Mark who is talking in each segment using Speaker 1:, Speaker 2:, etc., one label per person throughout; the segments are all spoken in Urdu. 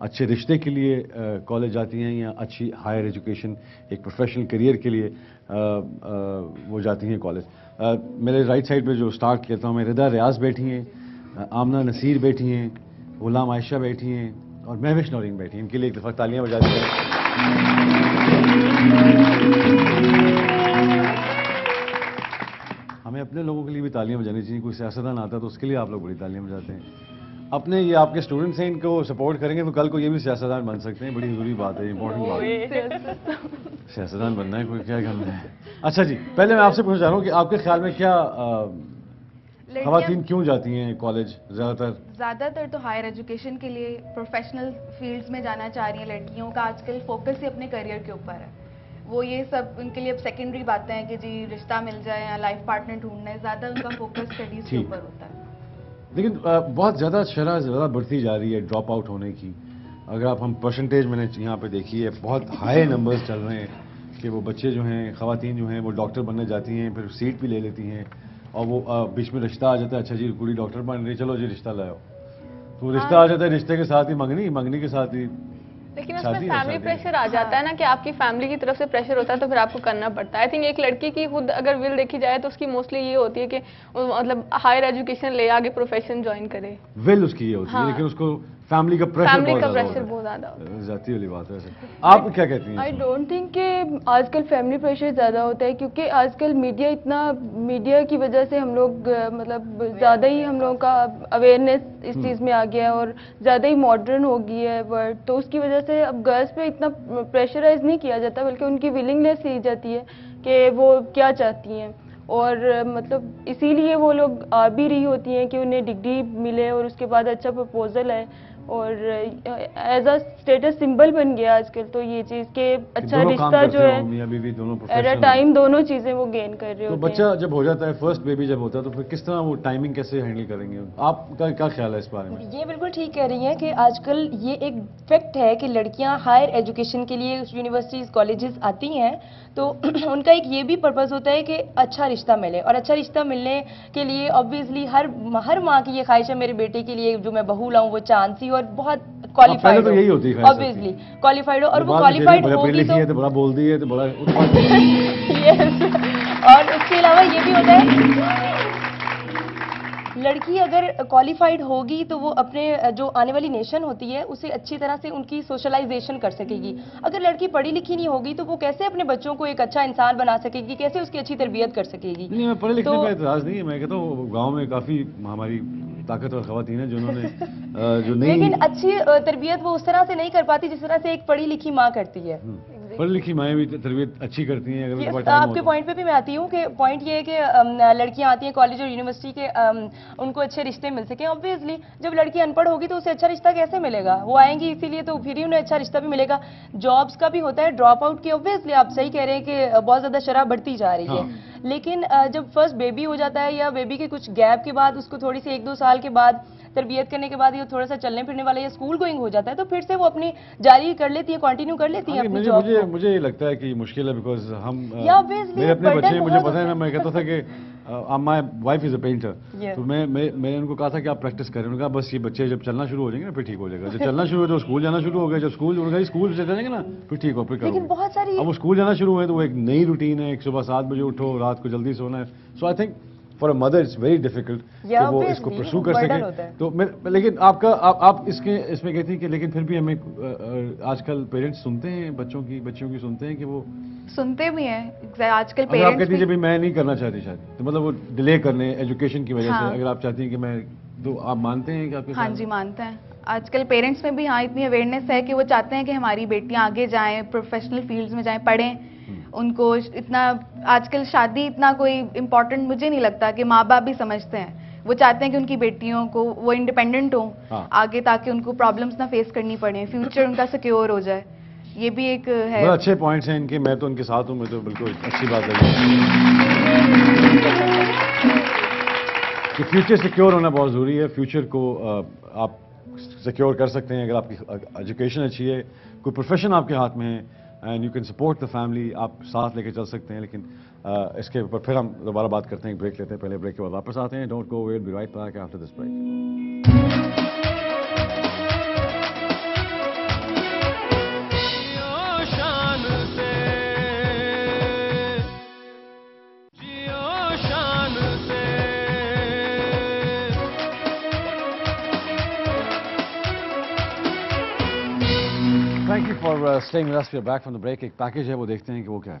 Speaker 1: اچھے رشتے کے لیے کالج جاتی ہیں یا اچھی ہائر ایجوکیشن ایک پروفیشنل کریئر کے لیے وہ جاتی ہیں کالج. میرے رائٹ سائڈ پہ جو اسٹارٹ کہتا ہوں میں رضا ریاض بیٹھی ہیں, آمنہ نصیر بیٹھی ہیں, غلام عائشہ بیٹھی ہیں اور مہوش نورین بیٹھی ہیں. ان کے لیے ایک دفعہ تالیاں بجا دیں. ہمیں اپنے لوگوں کے لیے بھی تالیاں بجانی چاہیے. کوئی سیاستدان آتا ہے تو اس کے لیے آپ لوگ بڑی تالیاں بجاتے ہیں. اپنے یہ آپ کے اسٹوڈنٹس ہیں, ان کو سپورٹ کریں گے تو کل کو یہ بھی سیاستدان بن سکتے ہیں. بڑی ضروری بات ہے, امپورٹنٹ بات ہے. سیاستدان بننا ہے, کوئی کیا کرنا ہے. اچھا جی, پہلے میں آپ سے پوچھنا چاہ رہا ہوں کہ آپ کے خیال میں کیا خواتین کیوں جاتی ہیں کالج
Speaker 2: زیادہ تر تو ہائر ایجوکیشن کے لیے پروفیشنل فیلڈز میں جانا چاہ رہی ہیں. لڑکیوں کا آج کل فوکس ہی اپنے کریئر کے اوپر ہے. وہ یہ سب ان کے لیے اب سیکنڈری باتیں ہیں کہ جی رشتہ مل جائے یا لائف پارٹنر ڈھونڈنا ہے, زیادہ ان کا فوکس اسٹڈیز کے اوپر ہوتا ہے.
Speaker 1: لیکن بہت زیادہ شرح زیادہ بڑھتی جا رہی ہے ڈراپ آؤٹ ہونے کی. اگر آپ ہم پرسنٹیج میں نے یہاں پہ دیکھی ہے, بہت ہائی نمبرز چل رہے ہیں کہ وہ بچے جو ہیں, خواتین جو ہیں وہ ڈاکٹر بننے جاتی ہیں, پھر سیٹ بھی لے لیتی ہیں اور وہ بیچ میں رشتہ آ جاتا ہے. اچھا جی کڑی ڈاکٹر بن رہی, چلو جی رشتہ لاؤ. تو رشتہ آ جاتا ہے, رشتے کے ساتھ ہی منگنی کے ساتھ ہی.
Speaker 3: لیکن اس میں فیملی پریشر آ جاتا ہے نا, کہ آپ کی فیملی کی طرف سے پریشر ہوتا ہے تو پھر آپ کو کرنا پڑتا ہے. آئی تھنک ایک لڑکی کی خود اگر ول دیکھی جائے تو اس کی موسٹلی یہ ہوتی ہے کہ مطلب ہائر ایجوکیشن لے, آگے پروفیشن جوائن کرے.
Speaker 1: ول اس کی یہ ہوتی ہے, لیکن اس کو فیملی کا پریشر
Speaker 3: بہت زیادہ
Speaker 1: ذاتی والی بات ہے. آپ کیا کہتی ہیں؟
Speaker 4: آئی ڈونٹ تھنک کہ آج کل فیملی پریشر زیادہ ہوتا ہے, کیونکہ آج کل میڈیا کی وجہ سے ہم لوگ مطلب زیادہ ہی ہم لوگوں کا اویئرنیس اس چیز میں آ گیا ہے اور زیادہ ہی ماڈرن ہو گئی ہے ورڈ. تو اس کی وجہ سے اب گرلس پہ اتنا پریشرائز نہیں کیا جاتا, بلکہ ان کی ولنگنیس لی جاتی ہے کہ وہ کیا چاہتی ہیں. اور مطلب اسی لیے وہ لوگ آ بھی رہی ہوتی ہیں کہ انہیں ڈگری ملے اور اس کے بعد اچھا پرپوزل ہے, اور ایز اے اسٹیٹس سمبل بن گیا آج کل تو یہ چیز کہ اچھا رشتہ جو ہے ایٹ اے ٹائم دونوں چیزیں وہ گین کر رہے ہوتے ہیں.
Speaker 1: تو بچہ جب ہو جاتا ہے, فرسٹ بیبی جب ہوتا ہے, تو پھر کس طرح وہ ٹائمنگ کیسے ہینڈل کریں گے؟ آپ کا کیا خیال ہے اس بارے میں؟
Speaker 5: یہ بالکل ٹھیک کہہ رہی ہیں کہ آج کل یہ ایک فیکٹ ہے کہ لڑکیاں ہائر ایجوکیشن کے لیے یونیورسٹیز کالجز آتی ہیں تو ان کا ایک یہ بھی پرپز ہوتا ہے کہ اچھا رشتہ ملے, اور اچھا رشتہ ملنے کے لیے آبویسلی ہر ماں کی یہ خواہش ہے میرے بیٹے کے لیے جو میں بہو لاؤں وہ چانسی اور بہت کوالیفائڈ ہو, آبویسلی کوالیفائڈ ہو, اور وہ کوالیفائڈ ہوگی تو
Speaker 1: بڑا بول دی ہے تو بڑا.
Speaker 5: اور اس کے علاوہ یہ بھی ہوتا ہے لڑکی اگر کوالیفائڈ ہوگی تو وہ اپنے جو آنے والی نیشن ہوتی ہے اسے اچھی طرح سے ان کی سوشلائزیشن کر سکے گی. اگر لڑکی پڑھی لکھی نہیں ہوگی تو وہ کیسے اپنے بچوں کو ایک اچھا انسان بنا سکے گی, کیسے اس کی اچھی تربیت کر سکے گی؟
Speaker 1: نہیں, میں پڑھے لکھنے پہ اعتراض نہیں ہے, میں کہتا ہوں گاؤں میں کافی ہماری طاقتور خواتین ہیں جنہوں نے جو نہیں,
Speaker 5: لیکن اچھی تربیت وہ اس طرح سے نہیں کر پاتی جس طرح سے ایک پڑھی لکھی ماں کرتی ہے.
Speaker 1: پڑھی لکھی مائیں بھی تربیت اچھی کرتی ہیں.
Speaker 5: آپ کے پوائنٹ پہ بھی میں آتی ہوں کہ پوائنٹ یہ ہے کہ لڑکیاں آتی ہیں کالج اور یونیورسٹی کے, ان کو اچھے رشتے مل سکیں. آبویسلی جب لڑکی ان پڑھ ہوگی تو اسے اچھا رشتہ کیسے ملے گا؟ وہ آئیں گی اسی لیے تو پھر ہی انہیں اچھا رشتہ بھی ملے گا. جابس کا بھی ہوتا ہے ڈراپ آؤٹ کی, آبویسلی آپ صحیح کہہ رہے ہیں کہ بہت زیادہ شرح بڑھتی جا رہی ہے. لیکن جب فرسٹ بیبی ہو جاتا ہے یا بیبی کے کچھ گیپ کے بعد اس کو تھوڑی سی 1-2 سال کے بعد تربیت کرنے کے بعد یہ تھوڑا سا چلنے پھرنے والا یا اسکول گوئنگ ہو جاتا ہے تو پھر سے وہ اپنی جاری کر لیتی ہے, کنٹینیو کر لیتی ہے اپنی جاب.
Speaker 1: مجھے یہ لگتا ہے کہ یہ مشکل ہے, بیکاز ہم میرے اپنے بچے مجھے پتا ہے نا, میں کہتا تھا کہ my wife is a painter, تو میں نے ان کو کہا تھا کہ آپ پریکٹس کریں. انہوں نے کہا بس یہ بچے جب چلنا شروع ہو جائیں گے نا پھر ٹھیک ہو جائے گا. جب چلنا شروع ہو تو اسکول جانا شروع ہو گیا, جب اسکول سے جائیں گے نا پھر ٹھیک ہو, پھر کرو.
Speaker 5: لیکن بہت ساری
Speaker 1: اب وہ اسکول جانا شروع ہوئے تو وہ ایک نئی روٹین ہے, ایک صبح 7 بجے اٹھو, رات کو جلدی سونا ہے. So I think for a mother it's very difficult کہ وہ اس کو پرسو کر سکے. تو لیکن آپ اس میں کہتی ہیں کہ لیکن پھر بھی ہمیں آج کل پیرنٹس سنتے ہیں بچوں کی سنتے ہیں کہ وہ
Speaker 2: سنتے بھی ہیں آج کل
Speaker 1: آپ
Speaker 2: پیرنٹس.
Speaker 1: کہتی ہیں میں نہیں کرنا چاہتی شاید, تو مطلب وہ ڈیلے کرنے ایجوکیشن کی وجہ سے, اگر آپ چاہتی ہیں کہ میں, تو آپ مانتے ہیں کہ آپ کے
Speaker 2: ہاں جی مانتے ہیں. آج کل پیرنٹس میں بھی اتنی اویئرنیس ہے کہ وہ چاہتے ہیں کہ ہماری بیٹیاں آگے جائیں, پروفیشنل فیلڈز میں جائیں, پڑھیں. ان کو اتنا آج کل شادی اتنا کوئی امپورٹنٹ مجھے نہیں لگتا کہ ماں باپ بھی سمجھتے ہیں. وہ چاہتے ہیں کہ ان کی بیٹیوں کو وہ انڈیپینڈنٹ ہوں آگے, تاکہ ان کو پرابلمس نہ فیس کرنی پڑیں, فیوچر ان کا سیکیور ہو جائے. یہ بھی ایک ہے.
Speaker 1: بہت اچھے پوائنٹس ہیں ان کے, میں تو ان کے ساتھ ہوں, میں تو بالکل اچھی بات لگی کہ فیوچر سیکیور ہونا بہت ضروری ہے. فیوچر کو آپ سیکیور کر سکتے ہیں اگر آپ کی ایجوکیشن اچھی ہے, کوئی پروفیشن آپ کے ہاتھ میں ہے, and you can support the family, آپ ساتھ لے کے چل سکتے ہیں. لیکن اس کے اوپر پھر ہم دوبارہ بات کرتے ہیں, ایک بریک لیتے ہیں. پہلے بریک کے بعد واپس آتے ہیں. Don't go, we'll be right back after this break. for staying with us. We are back from the break. ایک پیکیج ہے وہ دیکھتے ہیں کہ وہ کیا ہے.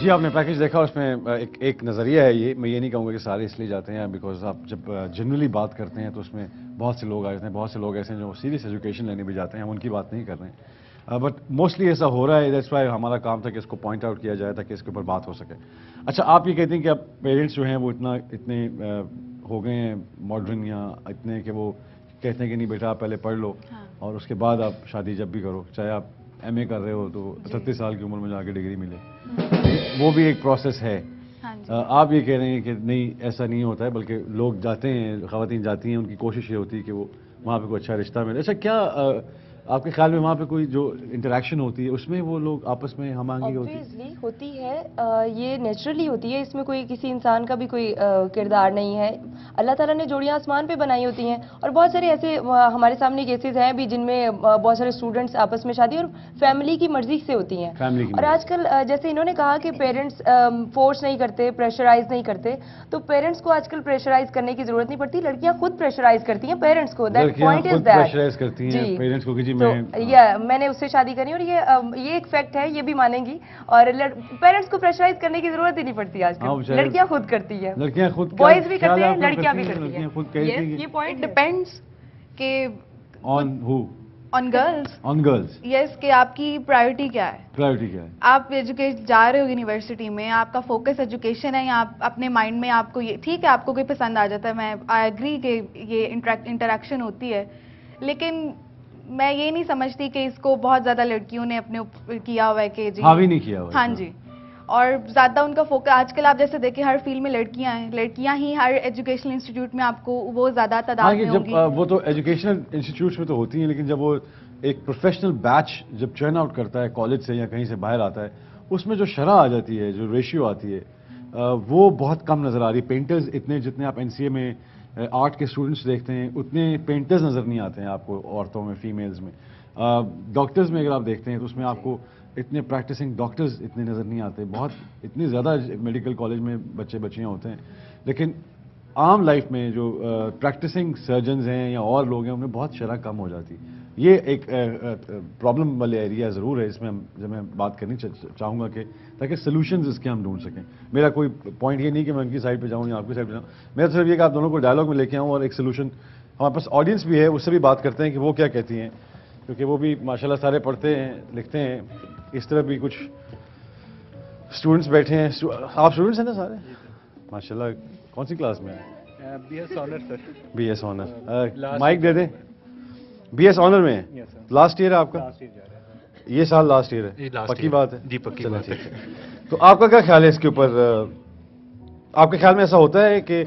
Speaker 1: جی آپ نے پیکیج دیکھا, اس میں ایک نظریہ ہے. یہ میں یہ نہیں کہوں گا کہ سارے اس لیے جاتے ہیں بیکاز آپ جب جنرلی بات کرتے ہیں تو اس میں بہت سے لوگ آ جاتے ہیں. بہت سے لوگ ایسے ہیں جو سیریس ایجوکیشن لینے بھی جاتے ہیں, ہم ان کی بات نہیں کر رہے ہیں, بٹ موسٹلی ایسا ہو رہا ہے. دیٹس وائی ہمارا کام تھا کہ اس کو پوائنٹ آؤٹ کیا جائے تاکہ اس کے اوپر بات ہو سکے. اچھا, آپ یہ کہتے ہیں کہ اب پیرنٹس جو ہیں وہ اتنے ہو گئے ہیں ماڈرن, یا اتنے کہ وہ کہتے ہیں کہ نہیں بیٹا آپ پہلے پڑھ لو اور اس کے بعد آپ شادی جب بھی کرو, چاہے آپ ایم اے کر رہے ہو تو 38 سال کی عمر میں جا کے ڈگری ملے. وہ بھی ایک پروسیس ہے. آپ یہ کہہ رہے ہیں کہ نہیں ایسا نہیں ہوتا ہے, بلکہ لوگ جاتے ہیں, خواتین جاتی ہیں, ان کی کوشش یہ ہوتی ہے کہ وہ وہاں پہ کوئی اچھا رشتہ ملے. اچھا, کیا آپ کے خیال میں وہاں پہ کوئی جو انٹریکشن ہوتی ہے اس میں وہ لوگ آپس میں ہم آہنگی
Speaker 5: ہوتی ہے؟ یہ نیچرلی ہوتی ہے, اس میں کوئی کسی انسان کا بھی کوئی کردار نہیں ہے. اللہ تعالیٰ نے جوڑیاں آسمان پہ بنائی ہوتی ہیں, اور بہت سارے ایسے ہمارے سامنے کیسز ہیں بھی جن میں بہت سارے اسٹوڈنٹس آپس میں شادی اور فیملی کی مرضی سے ہوتی ہیں. اور آج کل جیسے انہوں نے کہا کہ پیرنٹس فورس نہیں کرتے, پریشرائز نہیں کرتے, تو پیرنٹس کو آج کل پریشرائز کرنے کی ضرورت نہیں پڑتی. لڑکیاں خود پریشرائز کرتی ہیں پیرنٹس کو. میں نے اس سے شادی کرنی, اور یہ ایک فیکٹ ہے, یہ بھی مانیں گی. اور پیرنٹس کو پریشرائز کرنے کی ضرورت ہی نہیں پڑتی آج کل. لڑکیاں خود کرتی ہیں,
Speaker 1: لڑکیاں خود,
Speaker 5: بوائز بھی کرتے ہیں, لڑکیاں بھی کرتی ہیں.
Speaker 2: یہ پوائنٹ ڈپینڈس کہ
Speaker 1: آن ہو,
Speaker 2: آن گرلز.
Speaker 1: آن گرلز,
Speaker 2: یس, کہ آپ کی پرائیورٹی کیا ہے.
Speaker 1: پرائیورٹی کیا ہے. آپ
Speaker 2: ایجوکیٹ جا رہے ہو یونیورسٹی میں, آپ کا فوکس ایجوکیشن ہے, یا آپ اپنے مائنڈ میں آپ کو یہ ٹھیک ہے آپ کو کوئی پسند آ جاتا ہے, میں آئی ایگری کہ یہ انٹریکشن ہوتی ہے, لیکن میں یہ نہیں سمجھتی کہ اس کو بہت زیادہ لڑکیوں نے اپنے اوپر کیا ہوا ہے کہ جی
Speaker 1: ہاں بھی نہیں کیا ہوا.
Speaker 2: ہاں جی, اور زیادہ ان کا فوکس آج کل آپ جیسے دیکھیں ہر فیلڈ میں لڑکیاں ہیں, لڑکیاں ہی ہر ایجوکیشنل انسٹیٹیوٹ میں آپ کو وہ زیادہ تعداد میں ہوں گی.
Speaker 1: وہ تو ایجوکیشنل انسٹیٹیوٹس میں تو ہوتی ہیں, لیکن جب وہ ایک پروفیشنل بیچ جب چرن آؤٹ کرتا ہے کالج سے یا کہیں سے باہر آتا ہے, اس میں جو شرح آ جاتی ہے, جو ریشیو آتی ہے, وہ بہت کم نظر آ رہی. پینٹرز اتنے جتنے آپ NCA میں آرٹ کے اسٹوڈنٹس دیکھتے ہیں اتنے پینٹرز نظر نہیں آتے ہیں آپ کو عورتوں میں, فیمیلز میں. ڈاکٹرز میں اگر آپ دیکھتے ہیں تو اس میں آپ کو اتنے پریکٹسنگ ڈاکٹرز اتنے نظر نہیں آتے. بہت اتنی زیادہ میڈیکل کالج میں بچے بچیاں ہوتے ہیں, لیکن عام لائف میں جو پریکٹسنگ سرجنز ہیں یا اور لوگ ہیں ان میں بہت شرح کم ہو جاتی. یہ ایک پرابلم والے ایریا ضرور ہے, اس میں جب میں بات کرنی چاہوں گا کہ تاکہ سلوشنز اس کے ہم ڈھونڈ سکیں. میرا کوئی پوائنٹ یہ نہیں کہ میں ان کی سائڈ پہ جاؤں یا آپ کی سائڈ پہ جاؤں, میرا صرف یہ کہ آپ دونوں کو ڈائلاگ میں لے کے آؤں اور ایک سلوشن. ہمارے پاس آڈینس بھی ہے, اس سے بھی بات کرتے ہیں کہ وہ کیا کہتی ہیں, کیونکہ وہ بھی ماشاءاللہ سارے پڑھتے ہیں لکھتے ہیں. اس طرح بھی کچھ اسٹوڈنٹس بیٹھے ہیں. آپ اسٹوڈنٹس ہیں نا سارے ماشاءاللہ؟ کون سی کلاس میں ہیں؟
Speaker 6: BS آنر سر.
Speaker 1: BS owner. مائک دے دیں. BS آنر میں ہے, لاسٹ ایئر ہے آپ کا؟ یہ سال لاسٹ ایئر ہے, پکی بات ہے
Speaker 6: جی, پکی بات ہے.
Speaker 1: تو آپ کا کیا خیال ہے اس کے اوپر؟ آپ کے خیال میں ایسا ہوتا ہے کہ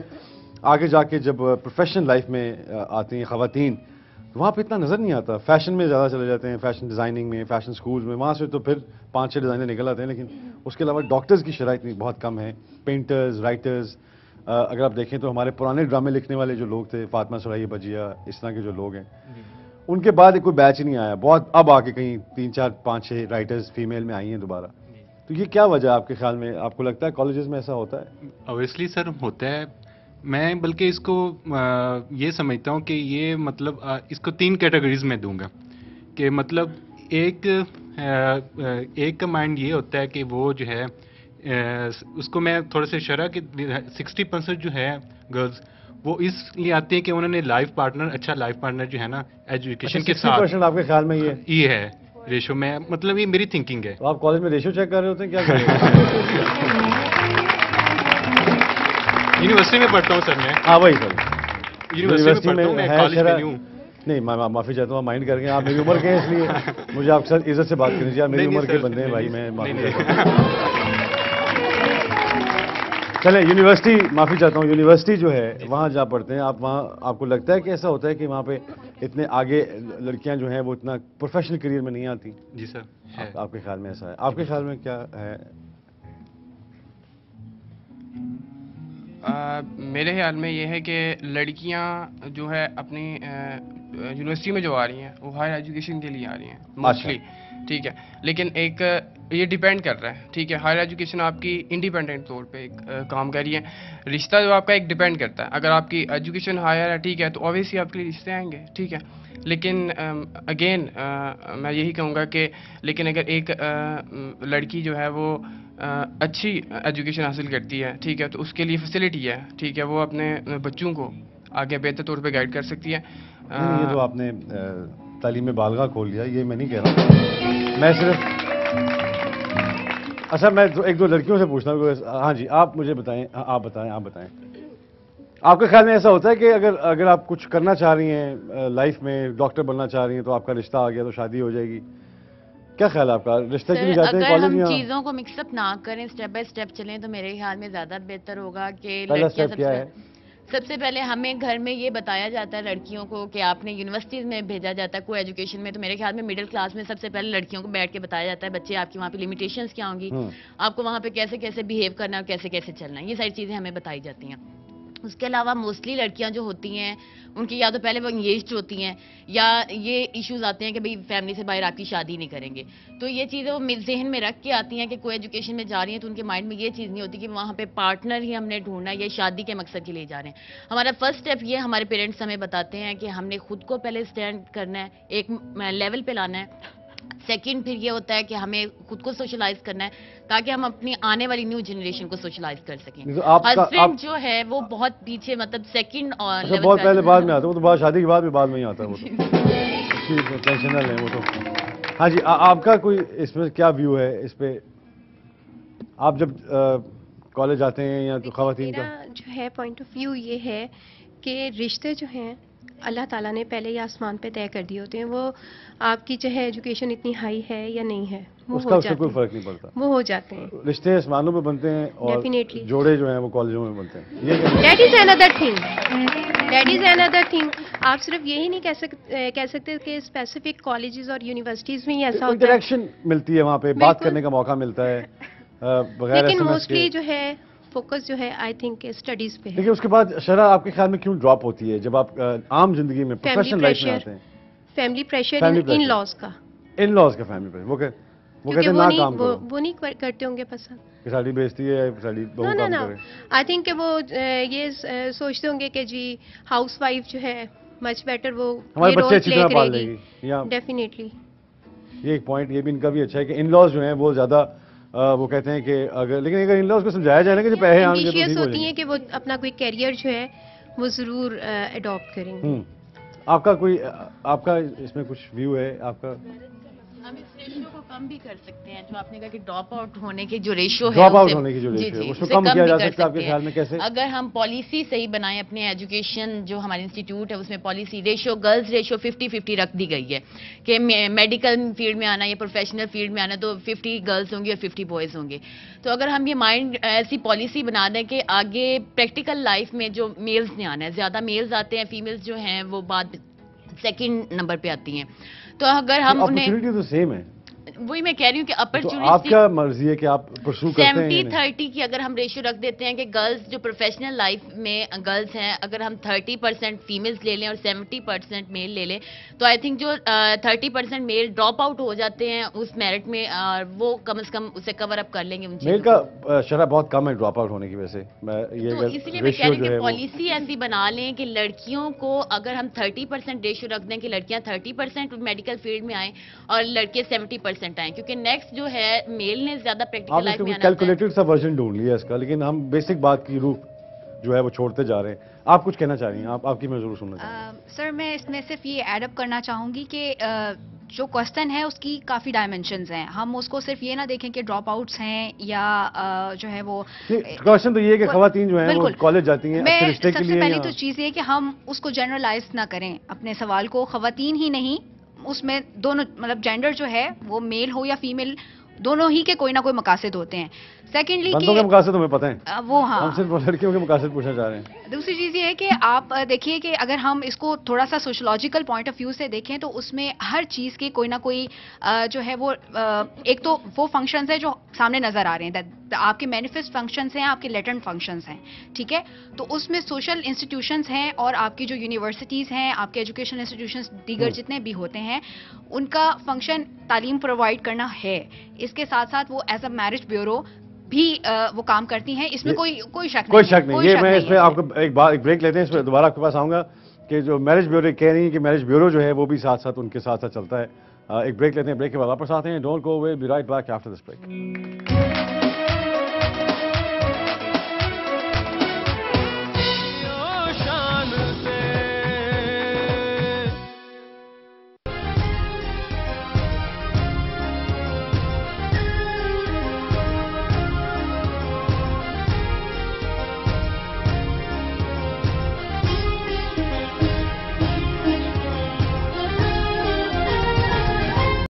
Speaker 1: آگے جا کے جب پروفیشنل لائف میں آتی ہیں خواتین وہاں پہ اتنا نظر نہیں آتا, فیشن میں زیادہ چلے جاتے ہیں, فیشن ڈیزائننگ میں, فیشن سکولز میں, وہاں سے تو پھر 5-6 ڈیزائنر نکل آتے ہیں, لیکن اس کے علاوہ ڈاکٹرز کی شرح اتنی بہت کم ہے. پینٹرز, رائٹرز, اگر آپ دیکھیں تو ہمارے پرانے ڈرامے لکھنے والے جو لوگ تھے, فاطمہ سرائیہ بجیا, اس طرح کے جو لوگ ہیں, ان کے بعد کوئی بیچ ہی نہیں آیا. بہت اب آ کے کہیں 3-4-5-6 رائٹرز فیمیل میں آئی ہیں دوبارہ. تو یہ کیا وجہ ہے آپ کے خیال میں؟ آپ کو لگتا ہے کالجز میں ایسا ہوتا ہے؟
Speaker 7: اوبیسلی سر ہوتا ہے. میں بلکہ اس کو یہ سمجھتا ہوں کہ یہ مطلب اس کو 3 کیٹیگریز میں دوں گا. کہ مطلب ایک کا مائنڈ یہ ہوتا ہے کہ وہ جو ہے اس کو میں تھوڑا سا شرح کہ 60% جو ہے گرلز وہ اس لیے آتی ہیں کہ انہوں نے لائف پارٹنر اچھا لائف پارٹنر جو ہے نا ایجوکیشن کے ساتھ
Speaker 1: 60% آپ کے خیال میں
Speaker 7: یہ ہے ریشو میں مطلب یہ میری تھنکنگ ہے.
Speaker 1: تو آپ کالج میں ریشو چیک کر رہے ہوتے ہیں کیا کر رہے ہیں؟
Speaker 7: یونیورسٹی میں پڑھتا ہوں سر میں.
Speaker 1: ہاں وہی سر
Speaker 7: یونیورسٹی میں میں کالج میں نہیں ہوں.
Speaker 1: نہیں میں معافی چاہتا ہوں, مائنڈ کر کے آپ میری عمر کے ہیں اس لیے مجھے آپ کے ساتھ عزت سے بات کرنی چاہیے. میری عمر کے بندے ہیں بھائی, میں معافی چاہتا ہوں. چلیں یونیورسٹی, معافی چاہتا ہوں, یونیورسٹی جو ہے وہاں جا پڑھتے ہیں آپ, وہاں آپ کو لگتا ہے کہ ایسا ہوتا ہے کہ وہاں پہ اتنے آگے لڑکیاں جو ہیں وہ اتنا پروفیشنل کریئر میں نہیں آتی؟
Speaker 7: جی سر.
Speaker 1: آپ کے خیال میں ایسا ہے؟ آپ کے خیال میں کیا ہے؟
Speaker 8: میرے خیال میں یہ ہے کہ لڑکیاں جو ہے اپنی یونیورسٹی میں جو آ رہی ہیں وہ ہائر ایجوکیشن کے لیے آ رہی ہیں موسٹلی, ٹھیک ہے, لیکن ایک یہ ڈیپینڈ کر رہا ہے, ٹھیک ہے. ہائر ایجوکیشن آپ کی انڈیپینڈنٹ طور پہ ایک کام کر رہی ہے. رشتہ جو آپ کا ایک ڈیپینڈ کرتا ہے, اگر آپ کی ایجوکیشن ہائر ہے, ٹھیک ہے, تو اوبیسلی آپ کے لیے رشتے آئیں گے, ٹھیک ہے. لیکن اگین میں یہی کہوں گا کہ لیکن اگر ایک لڑکی جو ہے وہ اچھی ایجوکیشن حاصل کرتی ہے, ٹھیک ہے, تو اس کے لیے فیسلٹی ہے, ٹھیک ہے, وہ اپنے بچوں کو آگے بہتر طور پہ گائیڈ کر سکتی ہے.
Speaker 1: یہ تو آپ نے تعلیم بالغہ کھول لیا, یہ میں نہیں کہہ رہا, میں صرف اچھا میں ایک دو لڑکیوں سے پوچھنا ہوں. ہاں جی آپ مجھے بتائیں, آپ بتائیں آپ کے خیال میں ایسا ہوتا ہے کہ اگر آپ کچھ کرنا چاہ رہی ہیں لائف میں, ڈاکٹر بننا چاہ رہی ہیں, تو آپ کا رشتہ آ گیا تو شادی ہو جائے گی, کیا خیال ہے آپ کا؟ رشتہ کی جاتے ہیں
Speaker 9: اگر
Speaker 1: کالج
Speaker 9: ہم
Speaker 1: میں
Speaker 9: چیزوں کو مکس اپ نہ کریں, اسٹیپ بائی اسٹیپ چلیں, تو میرے خیال میں زیادہ بہتر ہوگا کہ لڑکیاں سب سے پہلے ہمیں گھر میں یہ بتایا جاتا ہے لڑکیوں کو کہ آپ نے یونیورسٹیز میں بھیجا جاتا ہے کوئی ایجوکیشن میں, تو میرے خیال میں مڈل کلاس میں سب سے پہلے لڑکیوں کو بیٹھ کے بتایا جاتا ہے بچے آپ کی وہاں پہ لمیٹیشنز کیا ہوں گی, آپ کو وہاں پہ کیسے کیسے بہیو کرنا ہے اور کیسے کیسے چلنا ہے, یہ ساری چیزیں ہمیں بتائی جاتی ہیں. اس کے علاوہ موسٹلی لڑکیاں جو ہوتی ہیں ان کی یا تو پہلے وہ انگیجڈ ہوتی ہیں یا یہ ایشوز آتے ہیں کہ بھئی فیملی سے باہر آپ کی شادی نہیں کریں گے, تو یہ چیزیں وہ ذہن میں رکھ کے آتی ہیں کہ کوئی ایجوکیشن میں جا رہی ہیں تو ان کے مائنڈ میں یہ چیز نہیں ہوتی کہ وہاں پہ پارٹنر ہی ہم نے ڈھونڈنا ہے, یہ شادی کے مقصد کے لیے جا رہے ہیں. ہمارا فرسٹ اسٹیپ یہ ہمارے پیرنٹس ہمیں بتاتے ہیں کہ ہم نے خود کو پہلے اسٹینڈ کرنا ہے, ایک لیول پہ لانا ہے. سیکنڈ پھر یہ ہوتا ہے کہ ہمیں خود کو سوشلائز کرنا ہے تاکہ ہم اپنی آنے والی نیو جنریشن کو سوشلائز کر سکیں. ہسبینڈ جو ہے وہ بہت پیچھے, مطلب سیکنڈ لیول
Speaker 1: بہت پہلے بعد میں آتا ہے, وہ تو شادی کے بعد بھی بعد میں ہی آتا ہے, وہ تو ٹینشنل ہے وہ تو. ہاں جی آپ کا کوئی اس میں کیا ویو ہے اس پہ؟ آپ جب کالج آتے ہیں یا تو خواتین کا
Speaker 10: جو ہے پوائنٹ آف ویو یہ ہے کہ رشتے جو ہیں اللہ تعالیٰ نے پہلے ہی آسمان پہ طے کر دیے ہوتے ہیں, وہ آپ کی جو ہے ایجوکیشن اتنی ہائی ہے یا نہیں ہے وہ ہو جاتے ہیں,
Speaker 1: کوئی فرق نہیں پڑتا,
Speaker 10: وہ ہو جاتے ہیں.
Speaker 1: رشتے آسمانوں پہ بنتے ہیں اور جوڑے جو ہیں وہ کالجوں میں بنتے ہیں.
Speaker 10: That is another thing. آپ صرف یہی نہیں کہہ سکتے کہ اسپیسیفک کالجز اور یونیورسٹیز میں ہی ایسا ہوتا ہے,
Speaker 1: انٹریکشن ملتی ہے وہاں پہ, بات کرنے کا موقع ملتا ہے,
Speaker 10: لیکن موسٹلی جو ہے فوکس جو ہے آئی تھنک اسٹڈیز پہ ہے.
Speaker 1: لیکن اس کے بعد شرح آپ کے خیال میں کیوں ڈراپ ہوتی ہے جب آپ عام زندگی میں پروفیشنل لائف میں آتے ہیں؟
Speaker 10: فیملی پریشر, ان لاز کا
Speaker 1: فیملی پریشر, وہ کہتے ہیں نہ کام کرو,
Speaker 10: وہ نہیں کرتے ہوں گے پسند
Speaker 1: کہ ساڑی بیچتی ہے, ساڑی بہو کام کرے.
Speaker 10: آئی تھنک کہ وہ یہ سوچتے ہوں گے کہ جی ہاؤس وائف جو ہے مچ بیٹر, وہ
Speaker 1: ہمارے بچے اچھی طرح پال لے گی.
Speaker 10: ڈیفینیٹلی
Speaker 1: یہ ایک پوائنٹ یہ بھی ان کا بھی اچھا ہے کہ ان لاز جو ہیں وہ زیادہ وہ کہتے ہیں کہ لیکن اگر ان لاز کو سمجھایا جائے نا کہ جو پیسے آئیں گے تو ٹھیک
Speaker 10: ہوتی ہیں کہ وہ اپنا کوئی کیریئر جو ہے وہ ضرور اڈاپٹ کریں گے.
Speaker 1: آپ کا اس میں کچھ ویو ہے آپ کا؟
Speaker 9: ہم اس ریشو کو کم بھی کر سکتے ہیں, جو آپ نے کہا کہ ڈراپ آؤٹ ہونے کی جو ریشو ہے,
Speaker 1: ڈراپ آؤٹ ہونے کی جو ریشو ہے اس کو کم کیا جا سکتا ہے آپ کے خیال میں کیسے؟
Speaker 9: اگر ہم پالیسی صحیح بنائیں, اپنے ایجوکیشن جو ہمارے انسٹیٹیوٹ ہے اس میں پالیسی ریشو گرلز ریشو 50-50 رکھ دی گئی ہے کہ میڈیکل فیلڈ میں آنا یا پروفیشنل فیلڈ میں آنا تو 50 گرلز ہوں گی اور 50 بوائز ہوں گے. تو اگر ہم یہ مائنڈ ایسی پالیسی بنا دیں کہ آگے پریکٹیکل لائف میں جو میلز نے آنا ہے, زیادہ میلز آتے ہیں, فیمیلز جو ہیں وہ بعد سیکنڈ نمبر پہ آتی ہیں, تو اگر ہم
Speaker 1: اپرچونٹی تو سیم ہے,
Speaker 9: وہی میں کہہ رہی ہوں کہ اپرچونٹی
Speaker 1: آپ کا مرضی ہے کہ آپ پرسو کرتے ہیں
Speaker 9: 70-30 کی اگر ہم ریشو رکھ دیتے ہیں کہ گرلز جو پروفیشنل لائف میں گرلز ہیں, اگر ہم 30% فیمیلز لے لیں اور 70% میل لے لیں, تو آئی تھنک جو 30% میل ڈراپ آؤٹ ہو جاتے ہیں اس میرٹ میں, وہ کم از کم اسے کور اپ کر لیں گے.
Speaker 1: میل کا شرح بہت کم ہے ڈراپ آؤٹ ہونے کی وجہ سے,
Speaker 9: تو اسی لیے میں کہہ رہی ہوں کہ پالیسی ایسی بنا لیں کہ لڑکیوں کو اگر ہم 30% ریشو رکھ دیں کہ لڑکیاں 30% میڈیکل فیلڈ میں آئیں اور لڑکے 70% 50% آئیں, کیونکہ نیکسٹ جو ہے میل نے زیادہ
Speaker 1: آپ
Speaker 9: پریکٹیکل
Speaker 1: نے
Speaker 9: لائف میں آنا
Speaker 1: کیلکولیٹڈ سا ورژن ڈھونڈ لیا اس کا, لیکن ہم بیسک بات کی روح جو ہے وہ چھوڑتے جا رہے ہیں. آپ کچھ کہنا چاہ رہی ہیں, آپ کی میں ضرور سننا چاہوں گا.
Speaker 11: سر میں اس میں صرف یہ ایڈ اپ کرنا چاہوں گی کہ جو کوسچن ہے اس کی کافی ڈائمینشنز ہیں. ہم اس کو صرف یہ نہ دیکھیں کہ ڈراپ آؤٹس ہیں یا جو ہے وہ
Speaker 1: کوسچن تو یہ ہے کہ خواتین جو ہیں وہ کالج جاتی ہیں اچھے رشتے کے لیے.
Speaker 11: سب سے پہلی تو چیز یہ کہ ہم اس کو جنرلائز نہ کریں اپنے سوال کو. خواتین ہی نہیں, اس میں دونوں مطلب جینڈر جو ہے وہ میل ہو یا فیمیل دونوں ہی کے کوئی نہ کوئی مقاصد ہوتے ہیں. سیکنڈلی
Speaker 1: بندوں کے مقاصد ہمیں پتہ ہیں,
Speaker 11: وہ ہاں
Speaker 1: ہم صرف لڑکیوں کے مقاصد پوچھنا چاہ رہے ہیں.
Speaker 11: دوسری چیز یہ ہے کہ آپ دیکھیے کہ اگر ہم اس کو تھوڑا سا سوشولوجیکل پوائنٹ آف ویو سے دیکھیں تو اس میں ہر چیز کے کوئی نہ کوئی جو ہے وہ ایک تو وہ فنکشنز ہیں جو سامنے نظر آ رہے ہیں, آپ کے مینیفیسٹ فنکشنز ہیں, آپ کے لیٹنٹ فنکشنز ہیں, ٹھیک ہے. تو اس میں سوشل انسٹیٹیوشنز ہیں اور آپ کی جو یونیورسٹیز ہیں, آپ کے ایجوکیشن انسٹیٹیوشنز دیگر جتنے بھی ہوتے ہیں, ان کا فنکشن تعلیم پرووائڈ کرنا ہے. اس کے ساتھ ساتھ وہ ایز اے میرج بیورو بھی وہ کام کرتی ہیں. اس میں کوئی شک نہیں.
Speaker 1: یہ میں اس میں آپ کو ایک بریک لیتے ہیں, اس میں دوبارہ آپ کے پاس آؤں گا کہ جو میرج بیورو کہہ رہی ہیں کہ میرج بیورو جو ہے وہ بھی ساتھ ساتھ ان کے ساتھ چلتا ہے. ایک بریک لیتے ہیں, بریک کے بعد واپس آتے ہیں. Don't go away, be right back after this break.